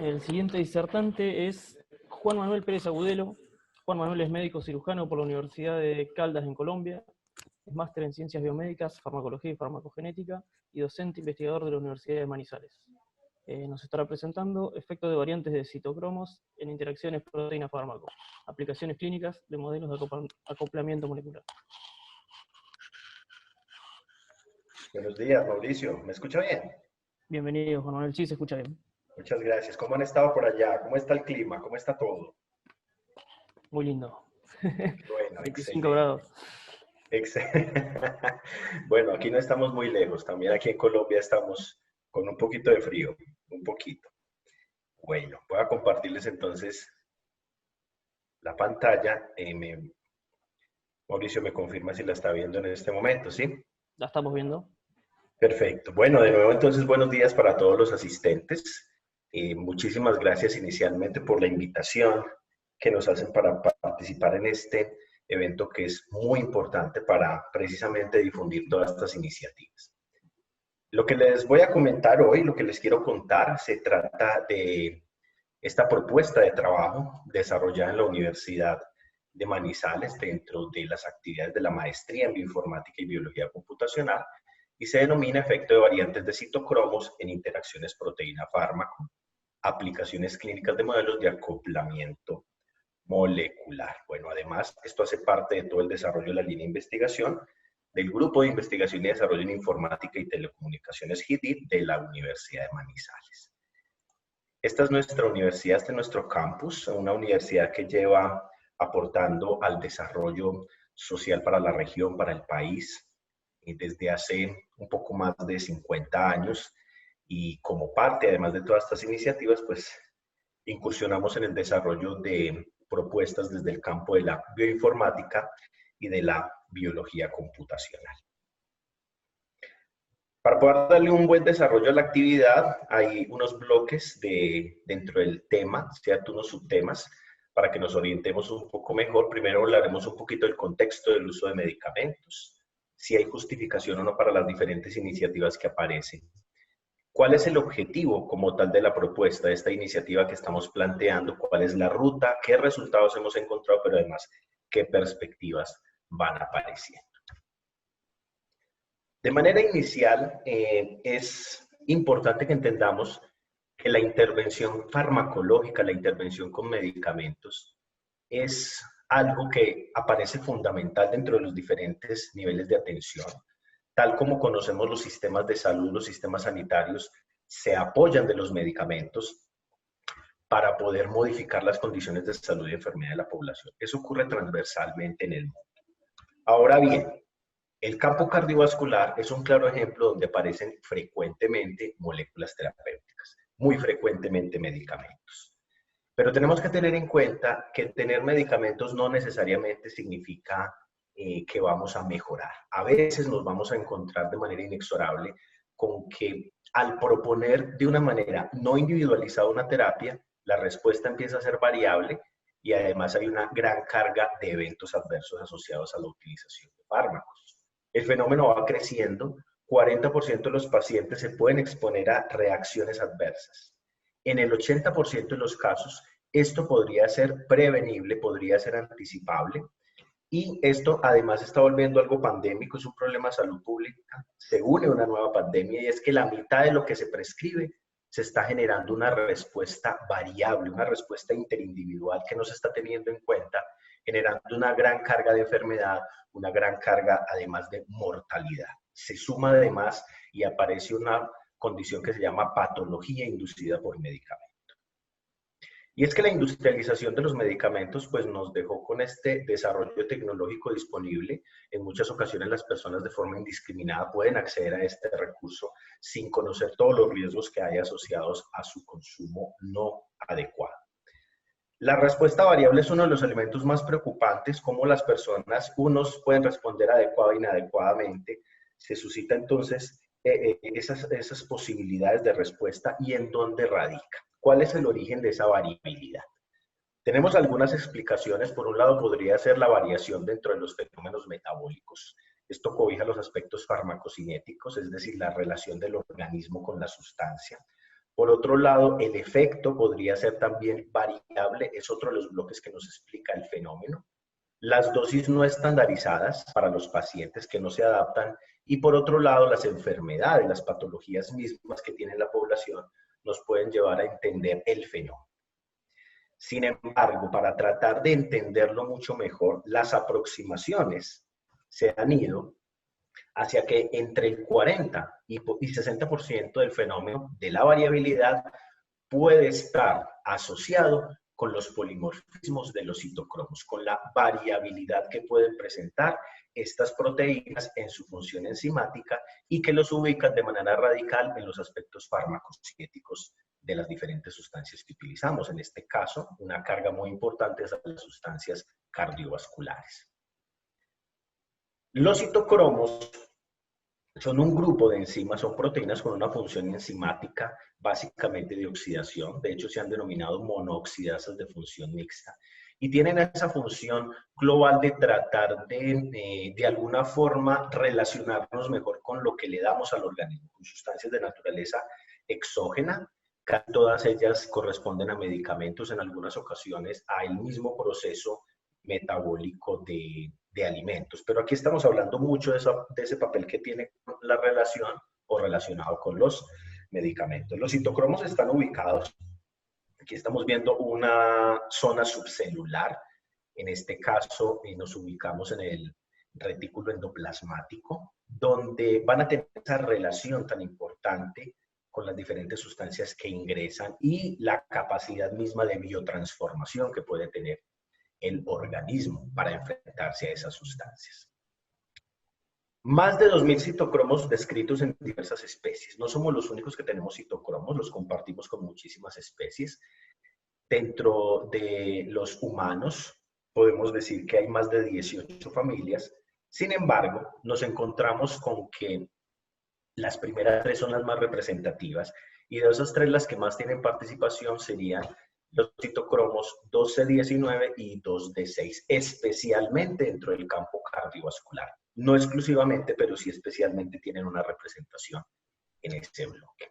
El siguiente disertante es Juan Manuel Pérez Agudelo. Juan Manuel es médico cirujano por la Universidad de Caldas en Colombia, es máster en Ciencias Biomédicas, Farmacología y Farmacogenética y docente investigador de la Universidad de Manizales. Nos estará presentando efectos de variantes de citocromos en interacciones proteína-fármaco, aplicaciones clínicas de modelos de acoplamiento molecular. Buenos días, Mauricio. ¿Me escucha bien? Bienvenido, Juan Manuel. Sí, se escucha bien. Muchas gracias. ¿Cómo han estado por allá? ¿Cómo está el clima? ¿Cómo está todo? Muy lindo. Bueno, 25 excelente. grados. Bueno, aquí no estamos muy lejos. También aquí en Colombia estamos con un poquito de frío. Un poquito. Bueno, voy a compartirles entonces la pantalla. Mauricio me confirma si la está viendo en este momento, ¿sí? La estamos viendo. Perfecto. Bueno, de nuevo entonces buenos días para todos los asistentes. Muchísimas gracias inicialmente por la invitación que nos hacen para participar en este evento que es muy importante para precisamente difundir todas estas iniciativas. Lo que les voy a comentar hoy, lo que les quiero contar, se trata de esta propuesta de trabajo desarrollada en la Universidad de Manizales dentro de las actividades de la maestría en bioinformática y biología computacional y se denomina efecto de variantes de citocromos en interacciones proteína-fármaco, aplicaciones clínicas de modelos de acoplamiento molecular. Bueno, además, esto hace parte de todo el desarrollo de la línea de investigación del Grupo de Investigación y Desarrollo en Informática y Telecomunicaciones GIDI de la Universidad de Manizales. Esta es nuestra universidad, este es nuestro campus, una universidad que lleva aportando al desarrollo social para la región, para el país, desde hace un poco más de 50 años y como parte, además de todas estas iniciativas, pues incursionamos en el desarrollo de propuestas desde el campo de la bioinformática y de la biología computacional. Para poder darle un buen desarrollo a la actividad, hay unos bloques dentro del tema, ¿cierto? Unos subtemas, para que nos orientemos un poco mejor. Primero hablaremos un poquito del contexto del uso de medicamentos, si hay justificación o no para las diferentes iniciativas que aparecen. ¿Cuál es el objetivo como tal de la propuesta, de esta iniciativa que estamos planteando? ¿Cuál es la ruta? ¿Qué resultados hemos encontrado? Pero además, ¿qué perspectivas van apareciendo? De manera inicial, es importante que entendamos que la intervención farmacológica, la intervención con medicamentos, es algo que aparece fundamental dentro de los diferentes niveles de atención. Tal como conocemos los sistemas de salud, los sistemas sanitarios se apoyan de los medicamentos para poder modificar las condiciones de salud y enfermedad de la población. Eso ocurre transversalmente en el mundo. Ahora bien, el campo cardiovascular es un claro ejemplo donde aparecen frecuentemente moléculas terapéuticas, muy frecuentemente medicamentos. Pero tenemos que tener en cuenta que tener medicamentos no necesariamente significa que vamos a mejorar. A veces nos vamos a encontrar de manera inexorable con que al proponer de una manera no individualizada una terapia, la respuesta empieza a ser variable y además hay una gran carga de eventos adversos asociados a la utilización de fármacos. El fenómeno va creciendo, 40% de los pacientes se pueden exponer a reacciones adversas. En el 80% de los casos, esto podría ser prevenible, podría ser anticipable, y esto además se está volviendo algo pandémico, es un problema de salud pública, se une una nueva pandemia y es que la mitad de lo que se prescribe se está generando una respuesta variable, una respuesta interindividual que no se está teniendo en cuenta, generando una gran carga de enfermedad, una gran carga además de mortalidad. Se suma además y aparece una condición que se llama patología inducida por medicamentos. Y es que la industrialización de los medicamentos pues nos dejó con este desarrollo tecnológico disponible. En muchas ocasiones las personas de forma indiscriminada pueden acceder a este recurso sin conocer todos los riesgos que hay asociados a su consumo no adecuado. La respuesta variable es uno de los elementos más preocupantes, cómo las personas, unos pueden responder adecuado e inadecuadamente. Se suscita entonces esas posibilidades de respuesta y en dónde radica. ¿Cuál es el origen de esa variabilidad? Tenemos algunas explicaciones. Por un lado, podría ser la variación dentro de los fenómenos metabólicos. Esto cobija los aspectos farmacocinéticos, es decir, la relación del organismo con la sustancia. Por otro lado, el efecto podría ser también variable, es otro de los bloques que nos explica el fenómeno. Las dosis no estandarizadas para los pacientes que no se adaptan y por otro lado, las enfermedades, las patologías mismas que tiene la población nos pueden llevar a entender el fenómeno. Sin embargo, para tratar de entenderlo mucho mejor, las aproximaciones se han ido hacia que entre el 40 y 60% del fenómeno de la variabilidad puede estar asociado con los polimorfismos de los citocromos, con la variabilidad que pueden presentar estas proteínas en su función enzimática y que los ubican de manera radical en los aspectos farmacocinéticos de las diferentes sustancias que utilizamos. En este caso, una carga muy importante es a las sustancias cardiovasculares. Los citocromos son un grupo de enzimas, son proteínas con una función enzimática básicamente de oxidación. De hecho, se han denominado monooxidasas de función mixta. Y tienen esa función global de tratar de alguna forma relacionarnos mejor con lo que le damos al organismo, con sustancias de naturaleza exógena. Casi todas ellas corresponden a medicamentos, en algunas ocasiones a el mismo proceso metabólico de alimentos. Pero aquí estamos hablando mucho de ese papel que tiene la relación o relacionado con los medicamentos. Los citocromos están ubicados. Aquí estamos viendo una zona subcelular. En este caso nos ubicamos en el retículo endoplasmático, donde van a tener esa relación tan importante con las diferentes sustancias que ingresan y la capacidad misma de biotransformación que puede tener el organismo para enfrentarse a esas sustancias. Más de 2.000 citocromos descritos en diversas especies. No somos los únicos que tenemos citocromos, los compartimos con muchísimas especies. Dentro de los humanos podemos decir que hay más de 18 familias. Sin embargo, nos encontramos con que las primeras 3 son las más representativas y de esas 3 las que más tienen participación serían los citocromos 2C19 y 2D6, especialmente dentro del campo cardiovascular. No exclusivamente, pero sí especialmente tienen una representación en este bloque.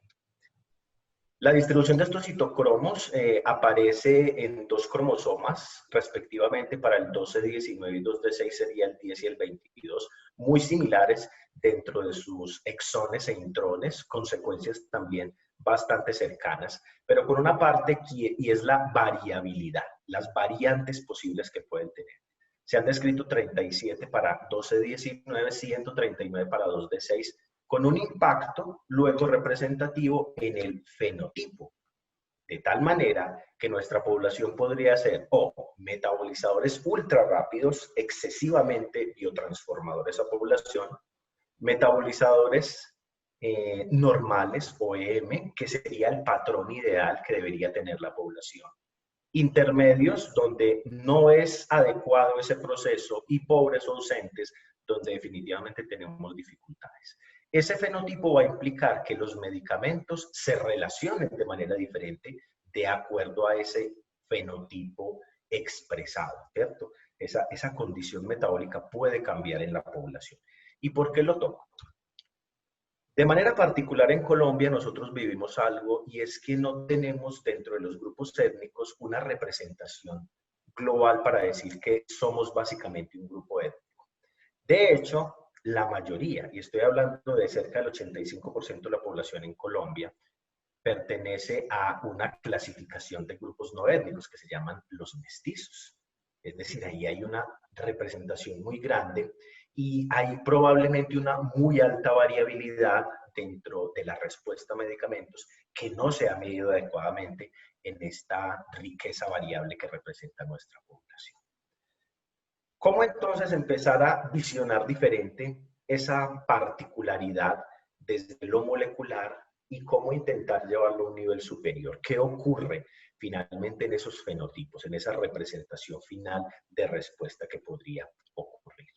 La distribución de estos citocromos aparece en 2 cromosomas, respectivamente para el 12-19 y 2D6 sería el 10 y el 22, muy similares dentro de sus exones e intrones, consecuencias también bastante cercanas, pero con una parte y es la variabilidad, las variantes posibles que pueden tener. Se han descrito 37 para 12-19, 139 para 2D6, con un impacto luego representativo en el fenotipo, de tal manera que nuestra población podría ser o metabolizadores ultra rápidos, excesivamente biotransformadores a población, metabolizadores normales o EM, que sería el patrón ideal que debería tener la población, intermedios, donde no es adecuado ese proceso, y pobres o ausentes, donde definitivamente tenemos dificultades. Ese fenotipo va a implicar que los medicamentos se relacionen de manera diferente de acuerdo a ese fenotipo expresado, ¿cierto? Esa condición metabólica puede cambiar en la población. ¿Y por qué lo toco? De manera particular en Colombia nosotros vivimos algo y es que no tenemos dentro de los grupos étnicos una representación global para decir que somos básicamente un grupo étnico. De hecho, la mayoría, y estoy hablando de cerca del 85% de la población en Colombia, pertenece a una clasificación de grupos no étnicos que se llaman los mestizos. Es decir, ahí hay una representación muy grande y hay probablemente una muy alta variabilidad dentro de la respuesta a medicamentos que no se ha medido adecuadamente en esta riqueza variable que representa nuestra población. ¿Cómo entonces empezar a visionar diferente esa particularidad desde lo molecular y cómo intentar llevarlo a un nivel superior? ¿Qué ocurre finalmente en esos fenotipos, en esa representación final de respuesta que podría ocurrir?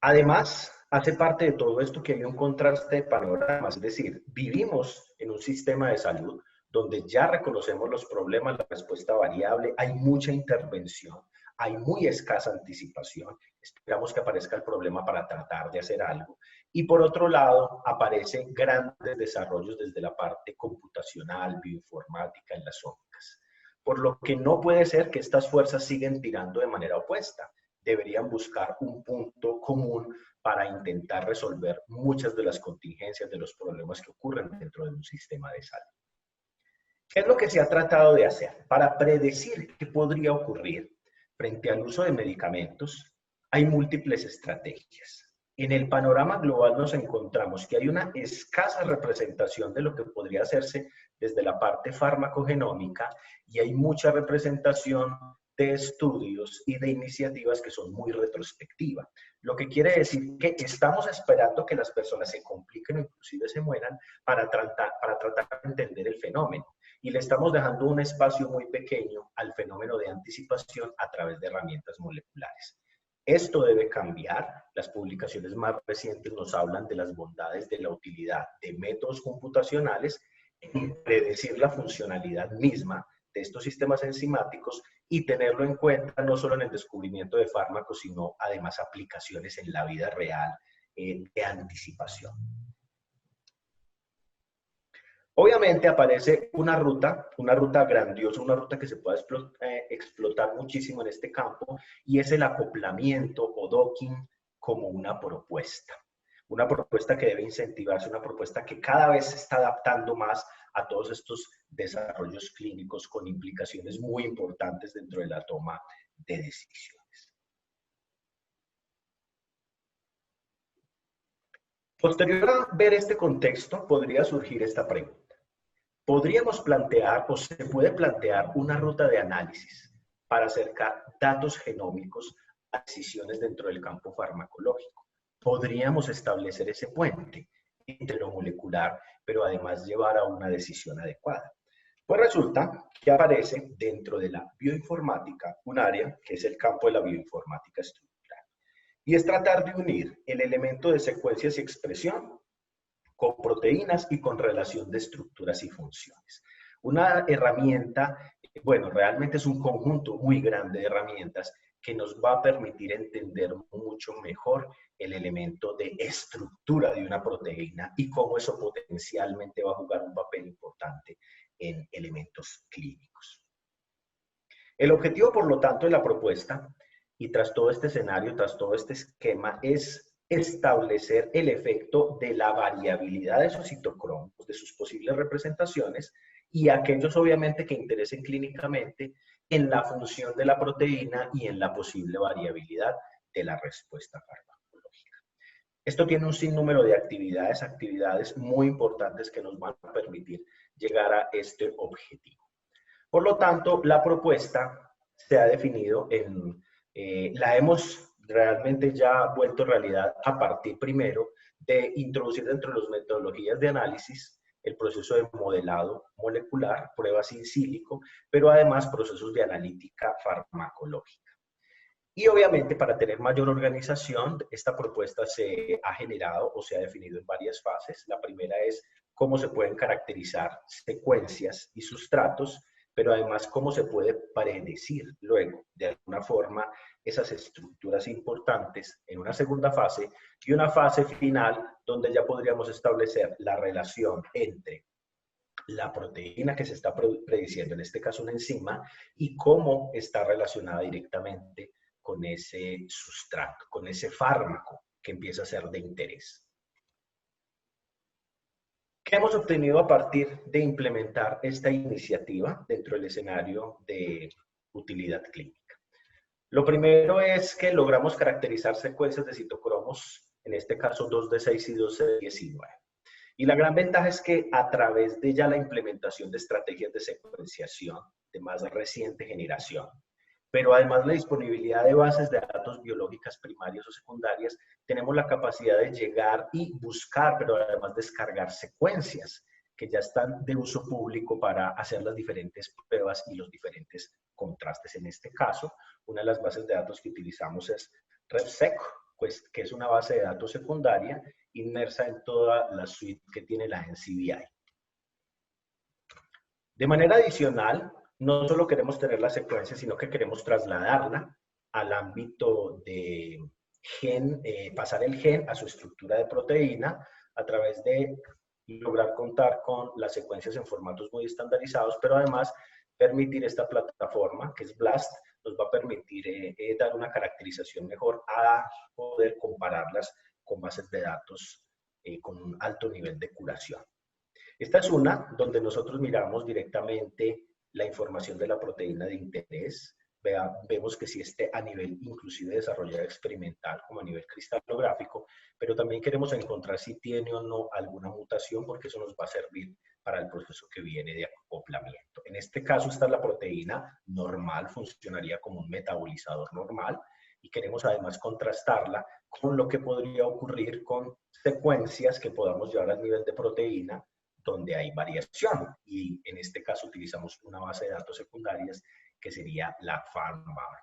Además, hace parte de todo esto que hay un contraste de panoramas, es decir, vivimos en un sistema de salud donde ya reconocemos los problemas, la respuesta variable, hay mucha intervención, hay muy escasa anticipación, esperamos que aparezca el problema para tratar de hacer algo. Y por otro lado, aparecen grandes desarrollos desde la parte computacional, bioinformática, en las ópticas. Por lo que no puede ser que estas fuerzas sigan tirando de manera opuesta. Deberían buscar un punto común para intentar resolver muchas de las contingencias de los problemas que ocurren dentro de un sistema de salud. ¿Qué es lo que se ha tratado de hacer? Para predecir qué podría ocurrir frente al uso de medicamentos, hay múltiples estrategias. En el panorama global nos encontramos que hay una escasa representación de lo que podría hacerse desde la parte farmacogenómica y hay mucha representación de estudios y de iniciativas que son muy retrospectivas. Lo que quiere decir que estamos esperando que las personas se compliquen o inclusive se mueran para tratar de entender el fenómeno. Y le estamos dejando un espacio muy pequeño al fenómeno de anticipación a través de herramientas moleculares. Esto debe cambiar. Las publicaciones más recientes nos hablan de las bondades de la utilidad de métodos computacionales en predecir la funcionalidad misma de estos sistemas enzimáticos y tenerlo en cuenta no solo en el descubrimiento de fármacos, sino además aplicaciones en la vida real de anticipación. Obviamente aparece una ruta grandiosa, una ruta que se puede explotar muchísimo en este campo, y es el acoplamiento o docking como una propuesta. Una propuesta que debe incentivarse, una propuesta que cada vez se está adaptando más a todos estos desarrollos clínicos con implicaciones muy importantes dentro de la toma de decisiones. Posterior a ver este contexto, podría surgir esta pregunta. Podríamos plantear, o se puede plantear, una ruta de análisis para acercar datos genómicos a decisiones dentro del campo farmacológico. Podríamos establecer ese puente entre lo molecular, pero además llevar a una decisión adecuada. Pues resulta que aparece dentro de la bioinformática un área que es el campo de la bioinformática estructural. Y es tratar de unir el elemento de secuencias y expresión con proteínas y con relación de estructuras y funciones. Una herramienta, bueno, realmente es un conjunto muy grande de herramientas que nos va a permitir entender mucho mejor el elemento de estructura de una proteína y cómo eso potencialmente va a jugar un papel importante en elementos clínicos. El objetivo, por lo tanto, de la propuesta, y tras todo este escenario, tras todo este esquema, es establecer el efecto de la variabilidad de esos citocromos, de sus posibles representaciones, y aquellos obviamente que interesen clínicamente en la función de la proteína y en la posible variabilidad de la respuesta farmacológica. Esto tiene un sinnúmero de actividades muy importantes que nos van a permitir llegar a este objetivo. Por lo tanto, la propuesta se ha definido la hemos realmente ya vuelto realidad a partir primero de introducir dentro de las metodologías de análisis el proceso de modelado molecular, pruebas in silico, pero además procesos de analítica farmacológica. Y obviamente para tener mayor organización, esta propuesta se ha generado o se ha definido en varias fases. La primera es cómo se pueden caracterizar secuencias y sustratos, pero además cómo se puede predecir luego, de alguna forma, esas estructuras importantes en una segunda fase, y una fase final donde ya podríamos establecer la relación entre la proteína que se está prediciendo, en este caso una enzima, y cómo está relacionada directamente con ese sustrato, con ese fármaco que empieza a ser de interés. ¿Qué hemos obtenido a partir de implementar esta iniciativa dentro del escenario de utilidad clínica? Lo primero es que logramos caracterizar secuencias de citocromos, en este caso 2D6 y 2D19. Y la gran ventaja es que a través de ya la implementación de estrategias de secuenciación de más reciente generación, pero además la disponibilidad de bases de datos biológicas primarias o secundarias, tenemos la capacidad de llegar y buscar, pero además descargar secuencias que ya están de uso público para hacer las diferentes pruebas y los diferentes contrastes. En este caso, una de las bases de datos que utilizamos es RefSeq, pues, que es una base de datos secundaria inmersa en toda la suite que tiene la NCBI. De manera adicional, no solo queremos tener la secuencia, sino que queremos trasladarla al ámbito de pasar el gen a su estructura de proteína a través de lograr contar con las secuencias en formatos muy estandarizados, pero además permitir esta plataforma, que es BLAST, nos va a permitir dar una caracterización mejor a poder compararlas con bases de datos con un alto nivel de curación. Esta es una donde nosotros miramos directamente la información de la proteína de interés. Vemos que sí esté a nivel inclusive desarrollado experimental como a nivel cristalográfico, pero también queremos encontrar si tiene o no alguna mutación, porque eso nos va a servir para el proceso que viene de acoplamiento. En este caso está la proteína normal, funcionaría como un metabolizador normal, y queremos además contrastarla con lo que podría ocurrir con secuencias que podamos llevar al nivel de proteína donde hay variación, y en este caso utilizamos una base de datos secundarias que sería la FarmBar.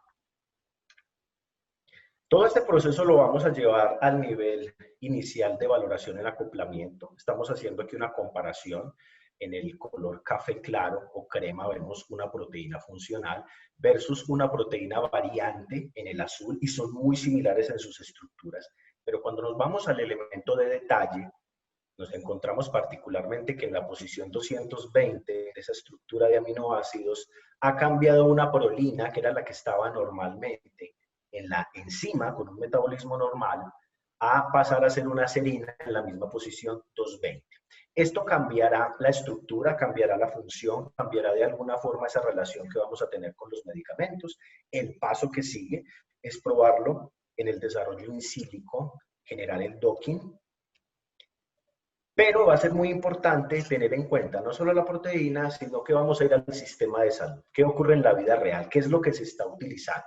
Todo este proceso lo vamos a llevar al nivel inicial de valoración en acoplamiento. Estamos haciendo aquí una comparación. En el color café claro o crema vemos una proteína funcional versus una proteína variante en el azul, y son muy similares en sus estructuras. Pero cuando nos vamos al elemento de detalle, nos encontramos particularmente que en la posición 220 de esa estructura de aminoácidos ha cambiado una prolina, que era la que estaba normalmente en la enzima con un metabolismo normal, a pasar a ser una serina en la misma posición 220. Esto cambiará la estructura, cambiará la función, cambiará de alguna forma esa relación que vamos a tener con los medicamentos. El paso que sigue es probarlo en el desarrollo in silico, generar el docking. Pero va a ser muy importante tener en cuenta no solo la proteína, sino que vamos a ir al sistema de salud. ¿Qué ocurre en la vida real? ¿Qué es lo que se está utilizando?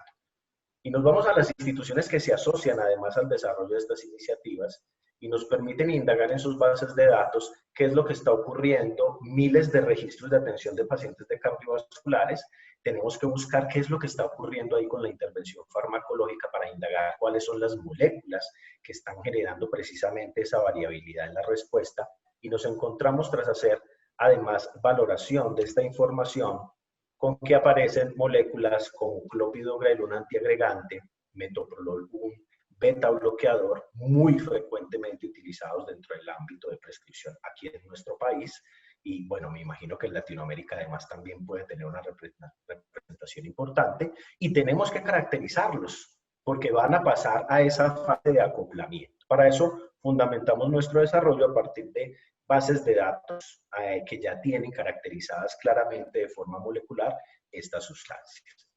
Y nos vamos a las instituciones que se asocian además al desarrollo de estas iniciativas y nos permiten indagar en sus bases de datos qué es lo que está ocurriendo, miles de registros de atención de pacientes de cardiovasculares. Tenemos que buscar qué es lo que está ocurriendo ahí con la intervención farmacológica para indagar cuáles son las moléculas que están generando precisamente esa variabilidad en la respuesta, y nos encontramos tras hacer además valoración de esta información con que aparecen moléculas como clopidogrel, un antiagregante, metoprolol, un beta bloqueador, muy frecuentemente utilizados dentro del ámbito de prescripción aquí en nuestro país. Y bueno, me imagino que en Latinoamérica además también puede tener una representación importante, y tenemos que caracterizarlos porque van a pasar a esa fase de acoplamiento. Para eso fundamentamos nuestro desarrollo a partir de bases de datos que ya tienen caracterizadas claramente de forma molecular estas sustancias.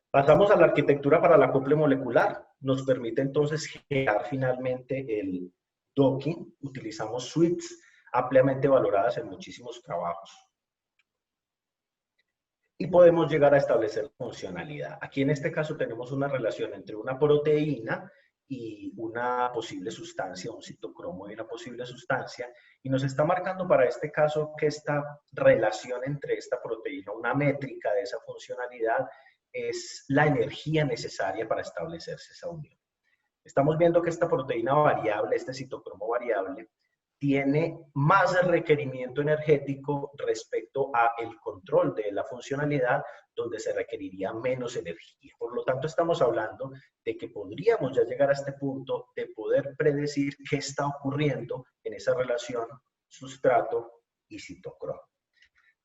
Pasamos a la arquitectura para el acople molecular. Nos permite entonces generar finalmente el docking. Utilizamos suites ampliamente valoradas en muchísimos trabajos. Y podemos llegar a establecer funcionalidad. Aquí en este caso tenemos una relación entre una proteína y una posible sustancia, un citocromo y una posible sustancia, y nos está marcando para este caso que esta relación entre esta proteína, una métrica de esa funcionalidad, es la energía necesaria para establecerse esa unión. Estamos viendo que esta proteína variable, este citocromo variable, tiene más requerimiento energético respecto al control de la funcionalidad, donde se requeriría menos energía. Por lo tanto, estamos hablando de que podríamos ya llegar a este punto de poder predecir qué está ocurriendo en esa relación sustrato y citocromo.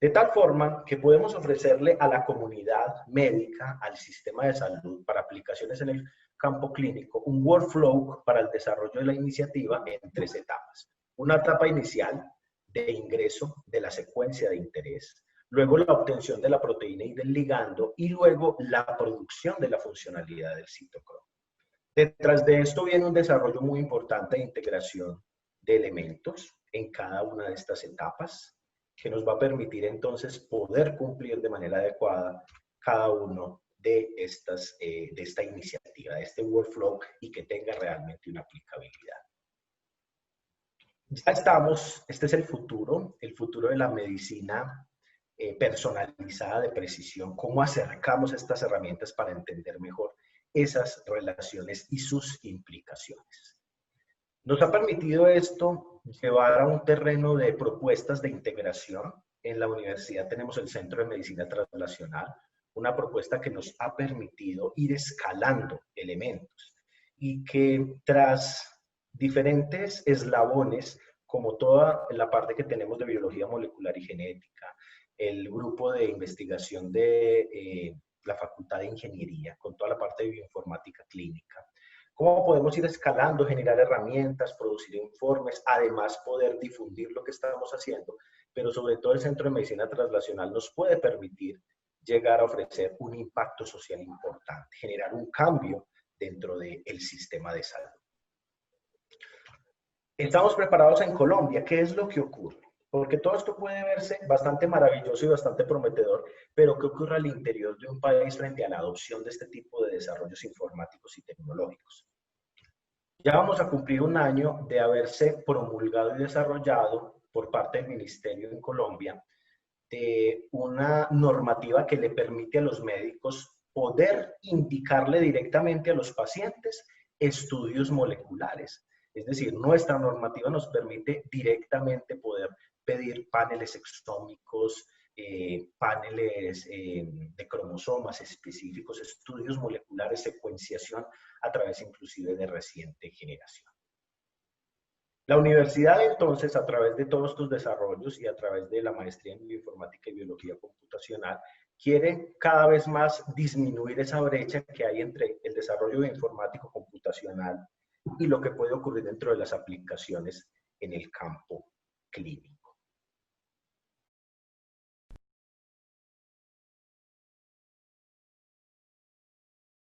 De tal forma que podemos ofrecerle a la comunidad médica, al sistema de salud, para aplicaciones en el campo clínico, un workflow para el desarrollo de la iniciativa en 3 etapas. Una etapa inicial de ingreso de la secuencia de interés, luego la obtención de la proteína y del ligando, y luego la producción de la funcionalidad del citocromo. Detrás de esto viene un desarrollo muy importante de integración de elementos en cada una de estas etapas, que nos va a permitir entonces poder cumplir de manera adecuada cada uno de esta iniciativa, de este workflow, y que tenga realmente una aplicabilidad. Ya estamos, este es el futuro de la medicina personalizada de precisión, cómo acercamos estas herramientas para entender mejor esas relaciones y sus implicaciones. Nos ha permitido esto llevar a un terreno de propuestas de integración. En la universidad tenemos el Centro de Medicina Translacional, una propuesta que nos ha permitido ir escalando elementos. y que tras diferentes eslabones, como toda la parte que tenemos de biología molecular y genética, el grupo de investigación de la Facultad de Ingeniería, con toda la parte de bioinformática clínica, cómo podemos ir escalando, generar herramientas, producir informes, además poder difundir lo que estamos haciendo, pero sobre todo el Centro de Medicina Translacional nos puede permitir llegar a ofrecer un impacto social importante, generar un cambio dentro del sistema de salud. Estamos preparados en Colombia. ¿Qué es lo que ocurre? Porque todo esto puede verse bastante maravilloso y bastante prometedor, pero ¿qué ocurre al interior de un país frente a la adopción de este tipo de desarrollos informáticos y tecnológicos? Ya vamos a cumplir un año de haberse promulgado y desarrollado por parte del Ministerio en Colombia de una normativa que le permite a los médicos poder indicarle directamente a los pacientes estudios moleculares. Es decir, nuestra normativa nos permite directamente poder pedir paneles exómicos, paneles de cromosomas específicos, estudios moleculares, secuenciación a través inclusive de reciente generación. La universidad entonces, a través de todos estos desarrollos y a través de la maestría en bioinformática y biología computacional, quiere cada vez más disminuir esa brecha que hay entre el desarrollo bioinformático computacional y lo que puede ocurrir dentro de las aplicaciones en el campo clínico.